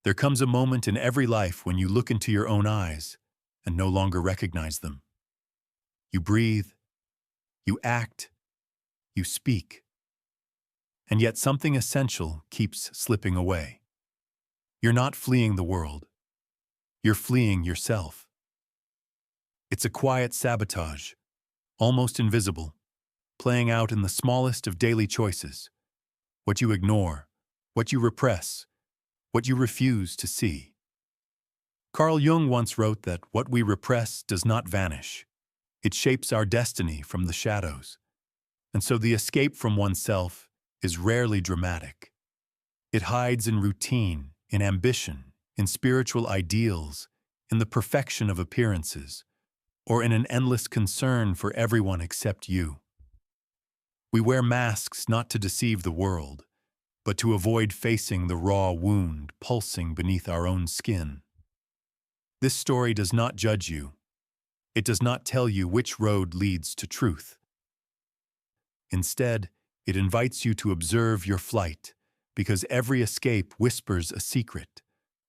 There comes a moment in every life when you look into your own eyes and no longer recognize them. You breathe, you act, you speak, and yet something essential keeps slipping away. You're not fleeing the world. You're fleeing yourself. It's a quiet sabotage, almost invisible, playing out in the smallest of daily choices. What you ignore, what you repress, what you refuse to see. Carl Jung once wrote that what we repress does not vanish. It shapes our destiny from the shadows. And so the escape from oneself is rarely dramatic. It hides in routine, in ambition, in spiritual ideals, in the perfection of appearances, or in an endless concern for everyone except you. We wear masks not to deceive the world, but to avoid facing the raw wound pulsing beneath our own skin. This story does not judge you. It does not tell you which road leads to truth. Instead, it invites you to observe your flight, because every escape whispers a secret,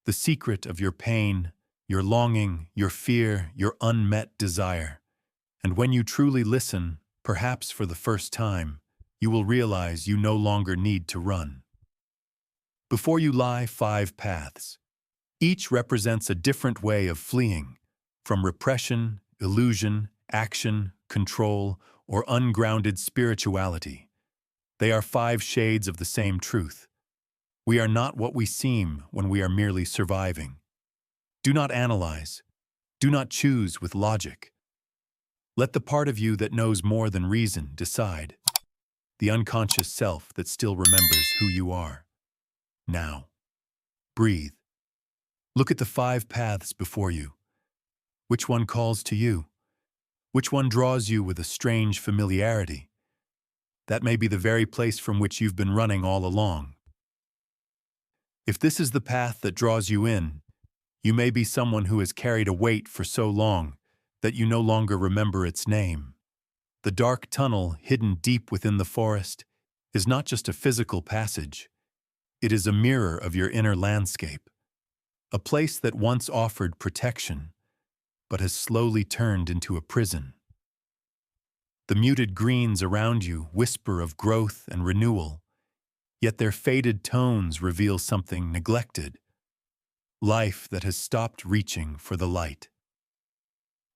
the secret of your pain, your longing, your fear, your unmet desire. And when you truly listen, perhaps for the first time, you will realize you no longer need to run. Before you lie 5 paths. Each represents a different way of fleeing, from repression, illusion, action, control, or ungrounded spirituality. They are 5 shades of the same truth. We are not what we seem when we are merely surviving. Do not analyze. Do not choose with logic. Let the part of you that knows more than reason decide. The unconscious self that still remembers who you are. Now, breathe. Look at the 5 paths before you. Which one calls to you? Which one draws you with a strange familiarity? That may be the very place from which you've been running all along. If this is the path that draws you in, you may be someone who has carried a weight for so long that you no longer remember its name. The dark tunnel hidden deep within the forest is not just a physical passage. It is a mirror of your inner landscape, a place that once offered protection, but has slowly turned into a prison. The muted greens around you whisper of growth and renewal, yet their faded tones reveal something neglected, life that has stopped reaching for the light.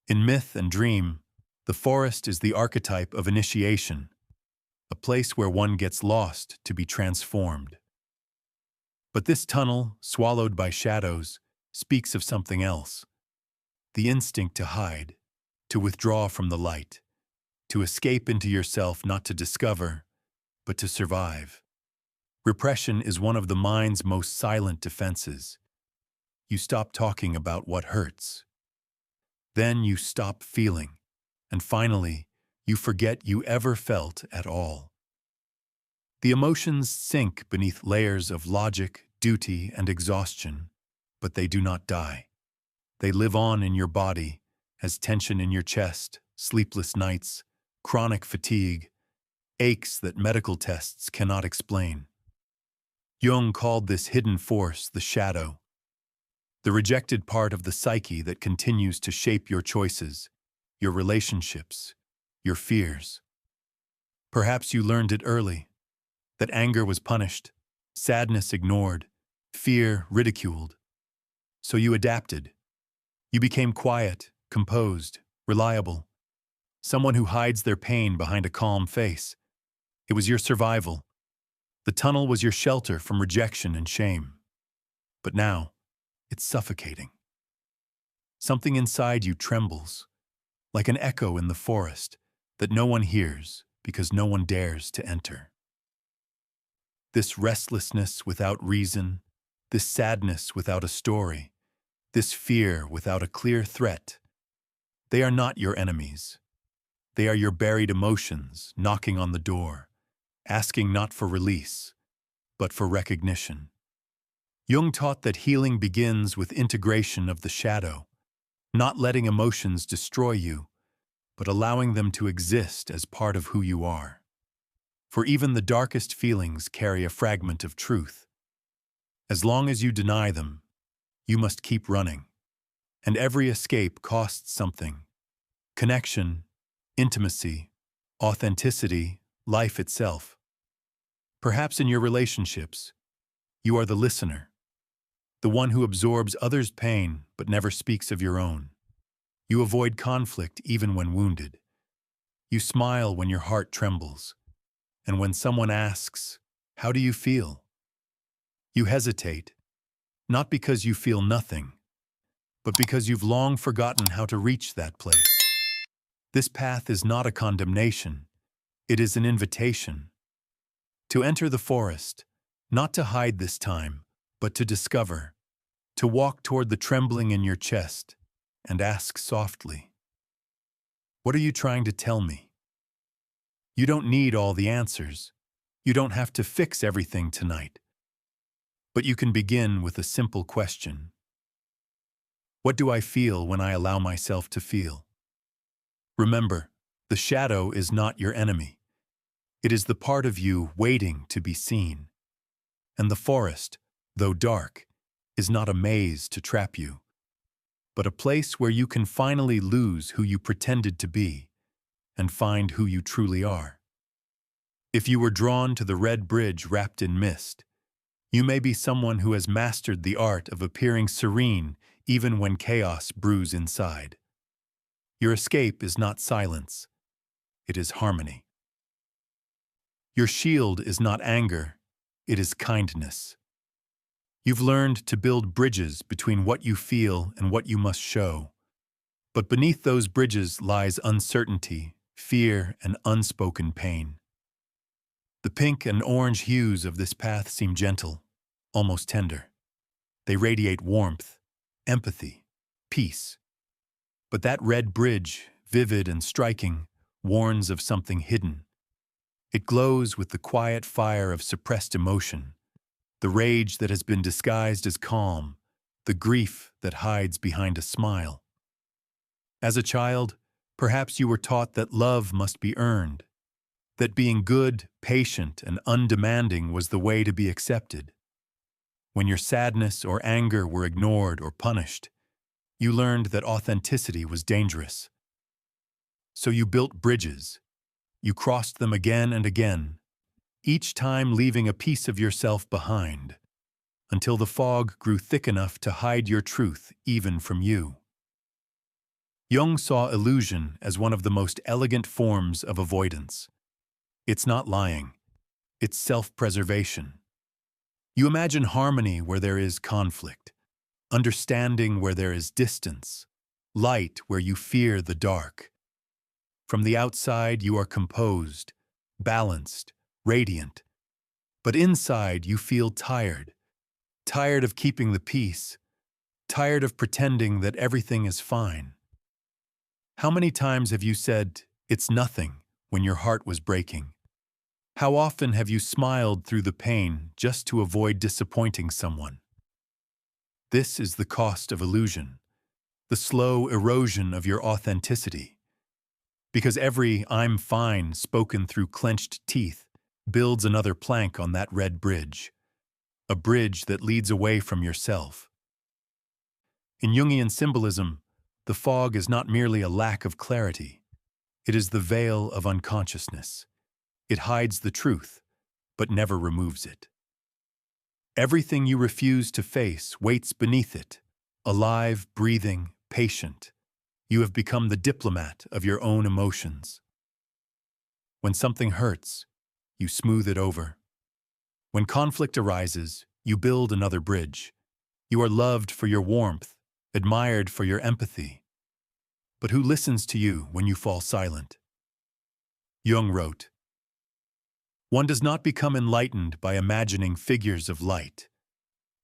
In myth and dream, the forest is the archetype of initiation, a place where one gets lost to be transformed. But this tunnel, swallowed by shadows, speaks of something else. The instinct to hide, to withdraw from the light, to escape into yourself not to discover, but to survive. Repression is one of the mind's most silent defenses. You stop talking about what hurts. Then you stop feeling, and finally, you forget you ever felt at all. The emotions sink beneath layers of logic, duty, and exhaustion, but they do not die. They live on in your body as tension in your chest, sleepless nights, chronic fatigue, aches that medical tests cannot explain. Jung called this hidden force the shadow, the rejected part of the psyche that continues to shape your choices, your relationships, your fears. Perhaps you learned it early, that anger was punished, sadness ignored, fear ridiculed. So you adapted. You became quiet, composed, reliable, someone who hides their pain behind a calm face. It was your survival. The tunnel was your shelter from rejection and shame. But now, it's suffocating. Something inside you trembles, like an echo in the forest that no one hears because no one dares to enter. This restlessness without reason, this sadness without a story, this fear without a clear threat, they are not your enemies. They are your buried emotions knocking on the door, asking not for release, but for recognition. Jung taught that healing begins with integration of the shadow, not letting emotions destroy you, but allowing them to exist as part of who you are. For even the darkest feelings carry a fragment of truth. As long as you deny them, you must keep running. And every escape costs something: connection, intimacy, authenticity, life itself. Perhaps in your relationships, you are the listener, the one who absorbs others' pain but never speaks of your own. You avoid conflict even when wounded. You smile when your heart trembles. And when someone asks, "How do you feel?" you hesitate, not because you feel nothing, but because you've long forgotten how to reach that place. This path is not a condemnation. It is an invitation to enter the forest, not to hide this time, but to discover, to walk toward the trembling in your chest and ask softly, "What are you trying to tell me?" You don't need all the answers. You don't have to fix everything tonight. But you can begin with a simple question. What do I feel when I allow myself to feel? Remember, the shadow is not your enemy. It is the part of you waiting to be seen. And the forest, though dark, is not a maze to trap you, but a place where you can finally lose who you pretended to be and find who you truly are. If you were drawn to the red bridge wrapped in mist, you may be someone who has mastered the art of appearing serene even when chaos brews inside. Your escape is not silence, it is harmony. Your shield is not anger, it is kindness. You've learned to build bridges between what you feel and what you must show. But beneath those bridges lies uncertainty, fear, and unspoken pain. The pink and orange hues of this path seem gentle, almost tender. They radiate warmth, empathy, peace. But that red bridge, vivid and striking, warns of something hidden. It glows with the quiet fire of suppressed emotion, the rage that has been disguised as calm, the grief that hides behind a smile. As a child, perhaps you were taught that love must be earned, that being good, patient, and undemanding was the way to be accepted. When your sadness or anger were ignored or punished, you learned that authenticity was dangerous. So you built bridges. You crossed them again and again, each time leaving a piece of yourself behind, until the fog grew thick enough to hide your truth even from you. Jung saw illusion as one of the most elegant forms of avoidance. It's not lying, it's self-preservation. You imagine harmony where there is conflict, understanding where there is distance, light where you fear the dark. From the outside, you are composed, balanced, radiant. But inside, you feel tired, tired of keeping the peace, tired of pretending that everything is fine. How many times have you said, "It's nothing," when your heart was breaking? How often have you smiled through the pain just to avoid disappointing someone? This is the cost of illusion, the slow erosion of your authenticity. Because every "I'm fine" spoken through clenched teeth builds another plank on that red bridge, a bridge that leads away from yourself. In Jungian symbolism, the fog is not merely a lack of clarity. It is the veil of unconsciousness. It hides the truth, but never removes it. Everything you refuse to face waits beneath it, alive, breathing, patient. You have become the diplomat of your own emotions. When something hurts, you smooth it over. When conflict arises, you build another bridge. You are loved for your warmth, admired for your empathy. But who listens to you when you fall silent? Jung wrote, "One does not become enlightened by imagining figures of light,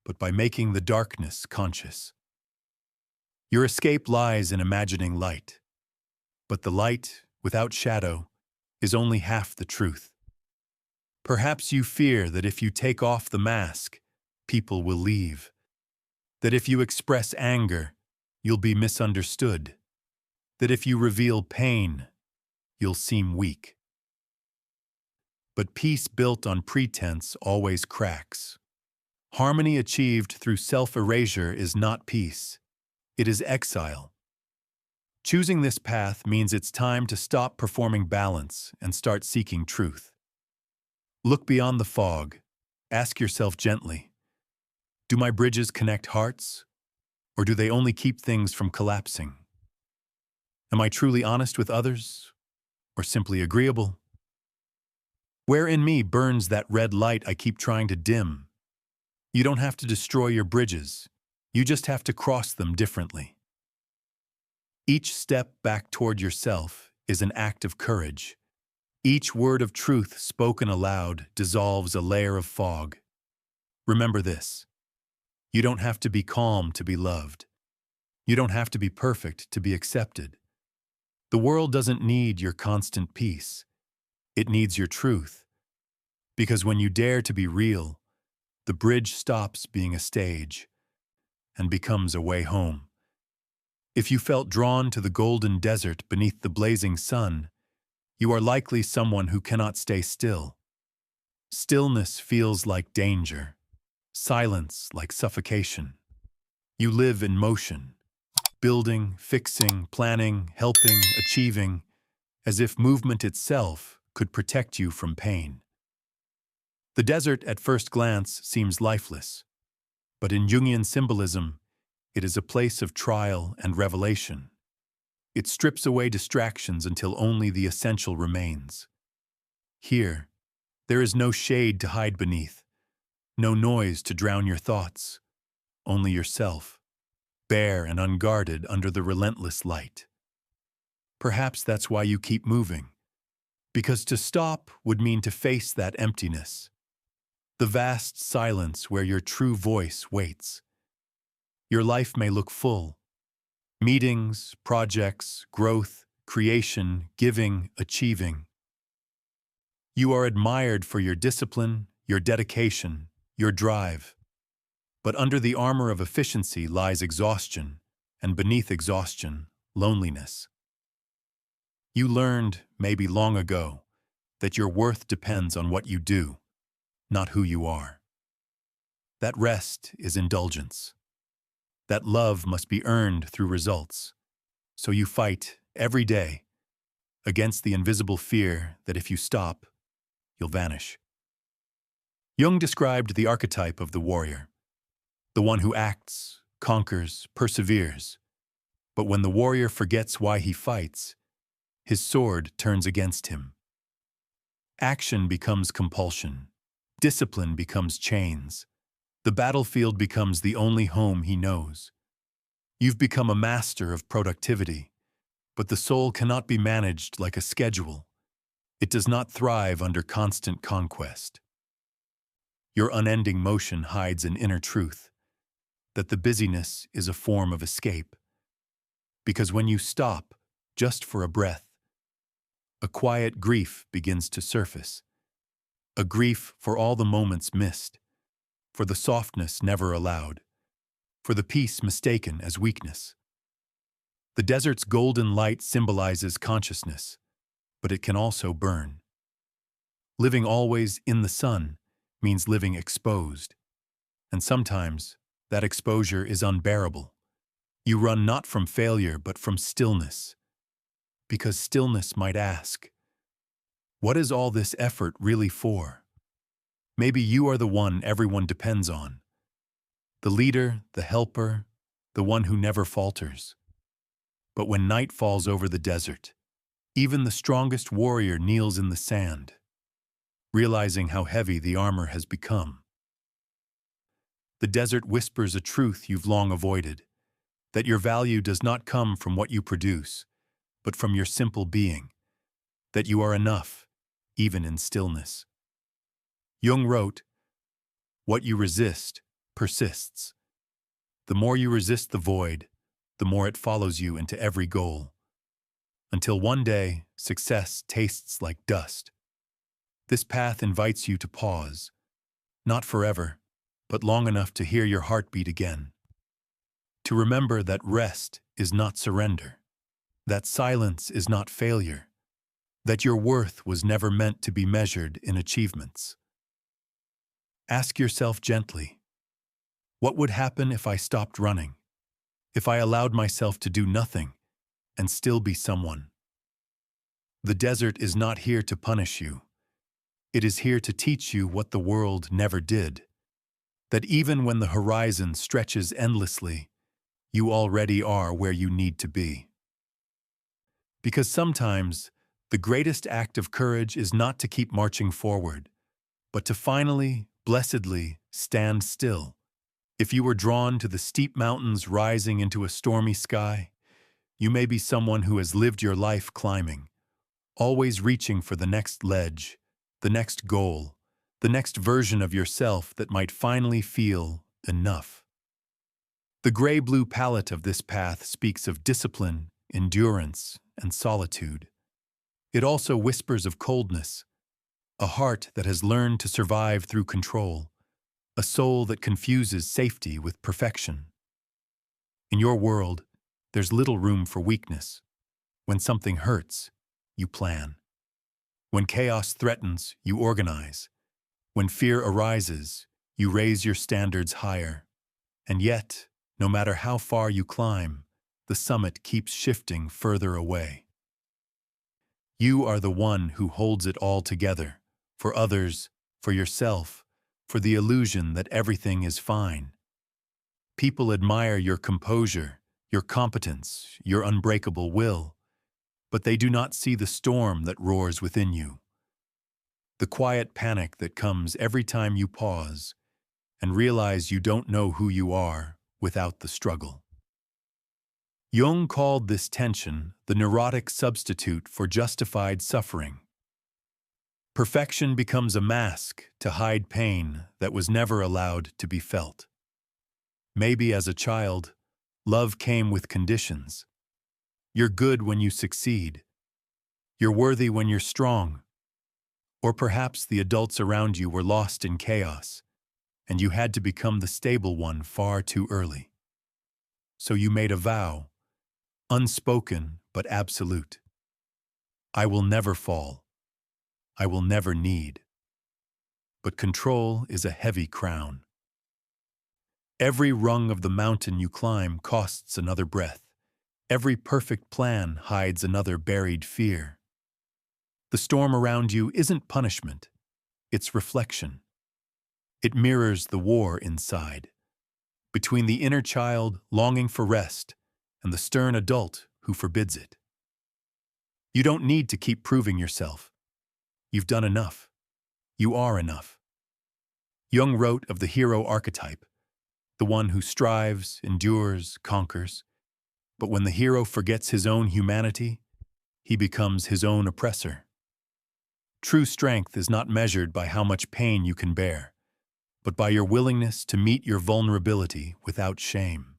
but by making the darkness conscious." Your escape lies in imagining light, but the light, without shadow, is only half the truth. Perhaps you fear that if you take off the mask, people will leave, that if you express anger, you'll be misunderstood, that if you reveal pain, you'll seem weak. But peace built on pretense always cracks. Harmony achieved through self-erasure is not peace. It is exile. Choosing this path means it's time to stop performing balance and start seeking truth. Look beyond the fog. Ask yourself gently, do my bridges connect hearts, or do they only keep things from collapsing? Am I truly honest with others, or simply agreeable? Where in me burns that red light I keep trying to dim? You don't have to destroy your bridges. You just have to cross them differently. Each step back toward yourself is an act of courage. Each word of truth spoken aloud dissolves a layer of fog. Remember this. You don't have to be calm to be loved. You don't have to be perfect to be accepted. The world doesn't need your constant peace. It needs your truth. Because when you dare to be real, the bridge stops being a stage and becomes a way home. If you felt drawn to the golden desert beneath the blazing sun, you are likely someone who cannot stay still. Stillness feels like danger, silence like suffocation. You live in motion, building, fixing, planning, helping, achieving, as if movement itself could protect you from pain. The desert at first glance seems lifeless, but in Jungian symbolism, it is a place of trial and revelation. It strips away distractions until only the essential remains. Here, there is no shade to hide beneath, no noise to drown your thoughts, only yourself, bare and unguarded under the relentless light. Perhaps that's why you keep moving, because to stop would mean to face that emptiness, the vast silence where your true voice waits. Your life may look full. Meetings, projects, growth, creation, giving, achieving. You are admired for your discipline, your dedication, your drive. But under the armor of efficiency lies exhaustion, and beneath exhaustion, loneliness. You learned, maybe long ago, that your worth depends on what you do, not who you are. That rest is indulgence. That love must be earned through results. So you fight every day against the invisible fear that if you stop, you'll vanish. Jung described the archetype of the warrior, the one who acts, conquers, perseveres. But when the warrior forgets why he fights, his sword turns against him. Action becomes compulsion. Discipline becomes chains. The battlefield becomes the only home he knows. You've become a master of productivity, but the soul cannot be managed like a schedule. It does not thrive under constant conquest. Your unending motion hides an inner truth, that the busyness is a form of escape. Because when you stop, just for a breath, a quiet grief begins to surface. A grief for all the moments missed, for the softness never allowed, for the peace mistaken as weakness. The desert's golden light symbolizes consciousness, but it can also burn. Living always in the sun means living exposed, and sometimes that exposure is unbearable. You run not from failure, but from stillness, because stillness might ask, what is all this effort really for? Maybe you are the one everyone depends on. The leader, the helper, the one who never falters. But when night falls over the desert, even the strongest warrior kneels in the sand, realizing how heavy the armor has become. The desert whispers a truth you've long avoided, that your value does not come from what you produce, but from your simple being, that you are enough, even in stillness. Jung wrote, "What you resist persists. The more you resist the void, the more it follows you into every goal, until one day success tastes like dust." This path invites you to pause, not forever, but long enough to hear your heart beat again. To remember that rest is not surrender, that silence is not failure, that your worth was never meant to be measured in achievements. Ask yourself gently, What would happen if I stopped running? If I allowed myself to do nothing and still be someone? The desert is not here to punish you. It is here to teach you what the world never did. That even when the horizon stretches endlessly, you already are where you need to be. Because sometimes, the greatest act of courage is not to keep marching forward, but to finally, blessedly, stand still. If you were drawn to the steep mountains rising into a stormy sky, you may be someone who has lived your life climbing, always reaching for the next ledge, the next goal, the next version of yourself that might finally feel enough. The gray-blue palette of this path speaks of discipline, endurance, and solitude. It also whispers of coldness, a heart that has learned to survive through control, a soul that confuses safety with perfection. In your world, there's little room for weakness. When something hurts, you plan. When chaos threatens, you organize. When fear arises, you raise your standards higher. And yet, no matter how far you climb, the summit keeps shifting further away. You are the one who holds it all together, for others, for yourself, for the illusion that everything is fine. People admire your composure, your competence, your unbreakable will, but they do not see the storm that roars within you. The quiet panic that comes every time you pause and realize you don't know who you are without the struggle. Jung called this tension the neurotic substitute for justified suffering. Perfection becomes a mask to hide pain that was never allowed to be felt. Maybe as a child, love came with conditions. You're good when you succeed. You're worthy when you're strong. Or perhaps the adults around you were lost in chaos, and you had to become the stable one far too early. So you made a vow, unspoken but absolute. I will never fall. I will never need. But control is a heavy crown. Every rung of the mountain you climb costs another breath. Every perfect plan hides another buried fear. The storm around you isn't punishment, it's reflection. It mirrors the war inside, between the inner child longing for rest and the stern adult who forbids it. You don't need to keep proving yourself. You've done enough. You are enough. Jung wrote of the hero archetype, the one who strives, endures, conquers. But when the hero forgets his own humanity, he becomes his own oppressor. True strength is not measured by how much pain you can bear, but by your willingness to meet your vulnerability without shame.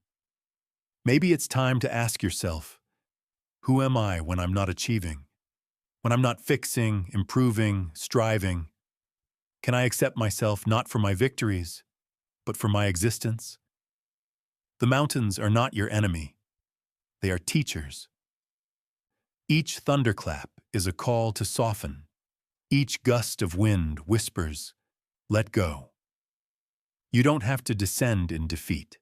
Maybe it's time to ask yourself, who am I when I'm not achieving? When I'm not fixing, improving, striving? Can I accept myself not for my victories, but for my existence? The mountains are not your enemy. They are teachers. Each thunderclap is a call to soften. Each gust of wind whispers, let go. You don't have to descend in defeat.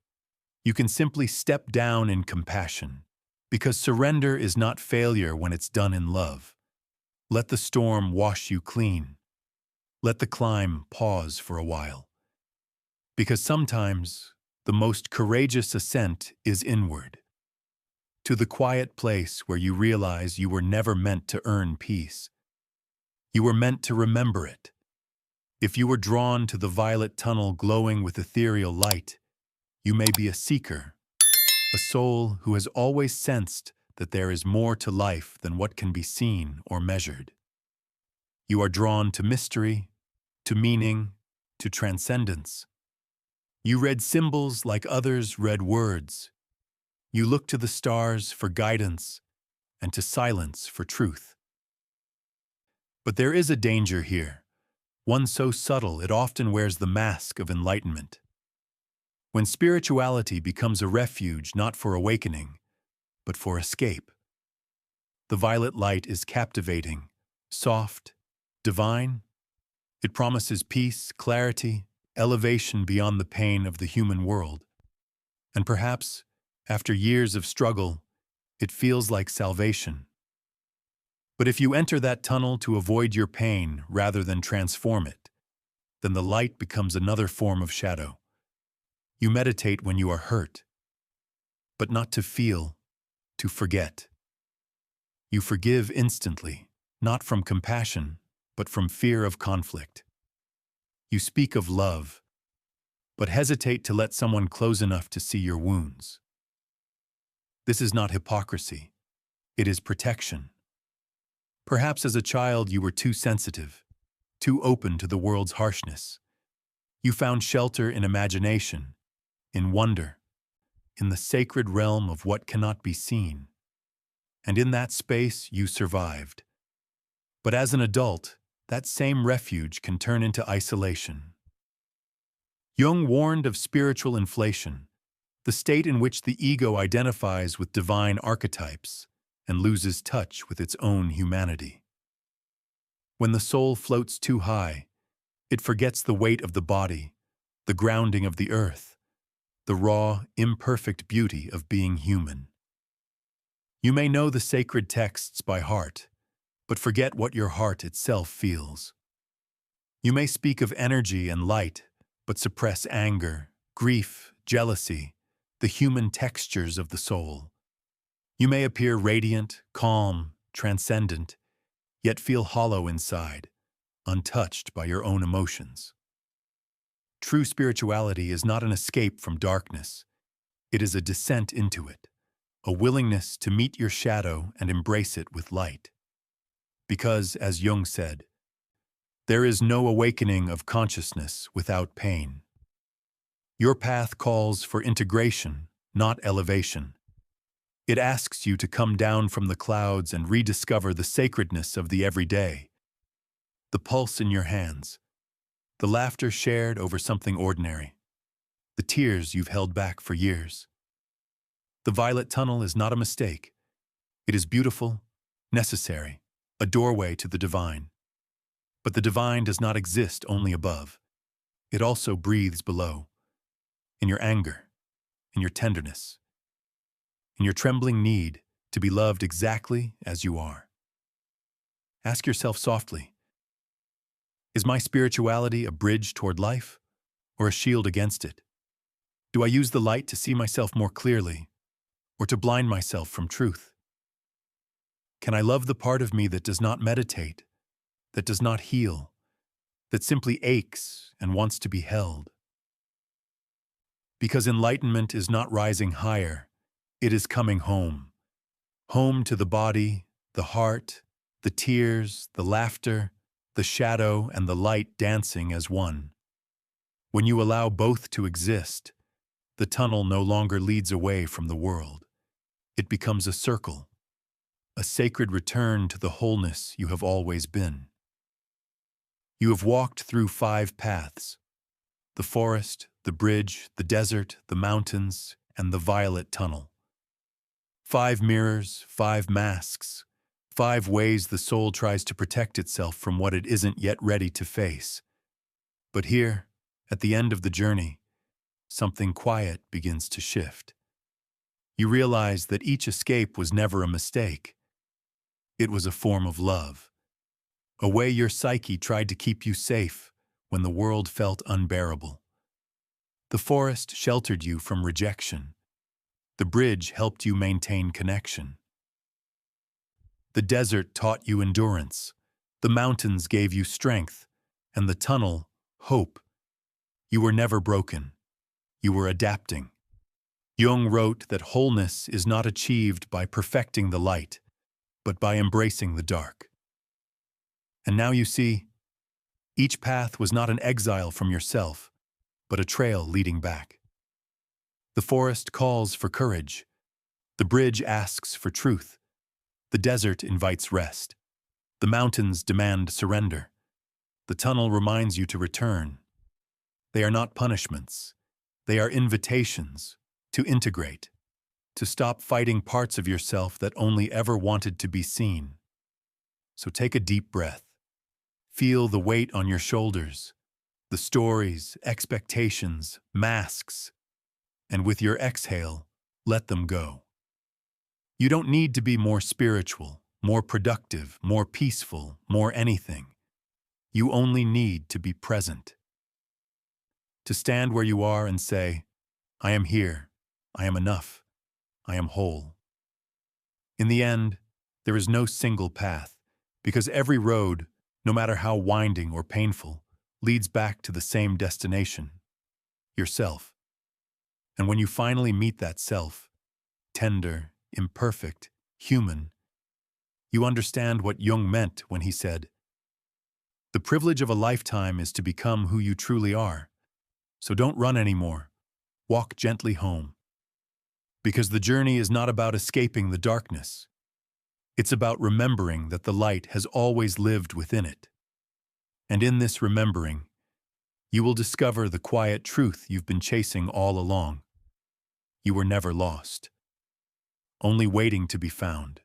You can simply step down in compassion, because surrender is not failure when it's done in love. Let the storm wash you clean. Let the climb pause for a while. Because sometimes the most courageous ascent is inward, to the quiet place where you realize you were never meant to earn peace. You were meant to remember it. If you were drawn to the violet tunnel glowing with ethereal light, you may be a seeker, a soul who has always sensed that there is more to life than what can be seen or measured. You are drawn to mystery, to meaning, to transcendence. You read symbols like others read words. You look to the stars for guidance and to silence for truth. But there is a danger here, one so subtle it often wears the mask of enlightenment. When spirituality becomes a refuge not for awakening, but for escape. The violet light is captivating, soft, divine. It promises peace, clarity, elevation beyond the pain of the human world. And perhaps, after years of struggle, it feels like salvation. But if you enter that tunnel to avoid your pain rather than transform it, then the light becomes another form of shadow. You meditate when you are hurt, but not to feel, to forget. You forgive instantly, not from compassion, but from fear of conflict. You speak of love, but hesitate to let someone close enough to see your wounds. This is not hypocrisy. It is protection. Perhaps as a child you were too sensitive, too open to the world's harshness. You found shelter in imagination, in wonder, in the sacred realm of what cannot be seen. And in that space you survived. But as an adult, that same refuge can turn into isolation. Jung warned of spiritual inflation, the state in which the ego identifies with divine archetypes and loses touch with its own humanity. When the soul floats too high, it forgets the weight of the body, the grounding of the earth, the raw, imperfect beauty of being human. You may know the sacred texts by heart, but forget what your heart itself feels. You may speak of energy and light, but suppress anger, grief, jealousy, the human textures of the soul. You may appear radiant, calm, transcendent, yet feel hollow inside, untouched by your own emotions. True spirituality is not an escape from darkness. It is a descent into it, a willingness to meet your shadow and embrace it with light. Because, as Jung said, there is no awakening of consciousness without pain. Your path calls for integration, not elevation. It asks you to come down from the clouds and rediscover the sacredness of the everyday, the pulse in your hands, the laughter shared over something ordinary, the tears you've held back for years. The violet tunnel is not a mistake. It is beautiful, necessary, a doorway to the divine. But the divine does not exist only above. It also breathes below, in your anger, in your tenderness, in your trembling need to be loved exactly as you are. Ask yourself softly, is my spirituality a bridge toward life or a shield against it? Do I use the light to see myself more clearly or to blind myself from truth? Can I love the part of me that does not meditate, that does not heal, that simply aches and wants to be held? Because enlightenment is not rising higher, it is coming home. Home to the body, the heart, the tears, the laughter, the shadow, and the light dancing as one. When you allow both to exist, the tunnel no longer leads away from the world. It becomes a circle, a sacred return to the wholeness you have always been. You have walked through 5 paths: the forest, the bridge, the desert, the mountains, and the violet tunnel. 5 mirrors, 5 masks, 5 ways the soul tries to protect itself from what it isn't yet ready to face. But here, at the end of the journey, something quiet begins to shift. You realize that each escape was never a mistake. It was a form of love, a way your psyche tried to keep you safe when the world felt unbearable. The forest sheltered you from rejection. The bridge helped you maintain connection. The desert taught you endurance. The mountains gave you strength. And the tunnel, hope. You were never broken. You were adapting. Jung wrote that wholeness is not achieved by perfecting the light, but by embracing the dark. And now you see, each path was not an exile from yourself, but a trail leading back. The forest calls for courage. The bridge asks for truth. The desert invites rest. The mountains demand surrender. The tunnel reminds you to return. They are not punishments. They are invitations to integrate, to stop fighting parts of yourself that only ever wanted to be seen. So take a deep breath. Feel the weight on your shoulders. The stories, expectations, masks, and with your exhale, let them go. You don't need to be more spiritual, more productive, more peaceful, more anything. You only need to be present. To stand where you are and say, I am here, I am enough, I am whole. In the end, there is no single path, because every road, no matter how winding or painful, leads back to the same destination, yourself. And when you finally meet that self, tender, imperfect, human, you understand what Jung meant when he said, "The privilege of a lifetime is to become who you truly are. So don't run anymore. Walk gently home. Because the journey is not about escaping the darkness. It's about remembering that the light has always lived within it. And in this remembering, you will discover the quiet truth you've been chasing all along. You were never lost, only waiting to be found."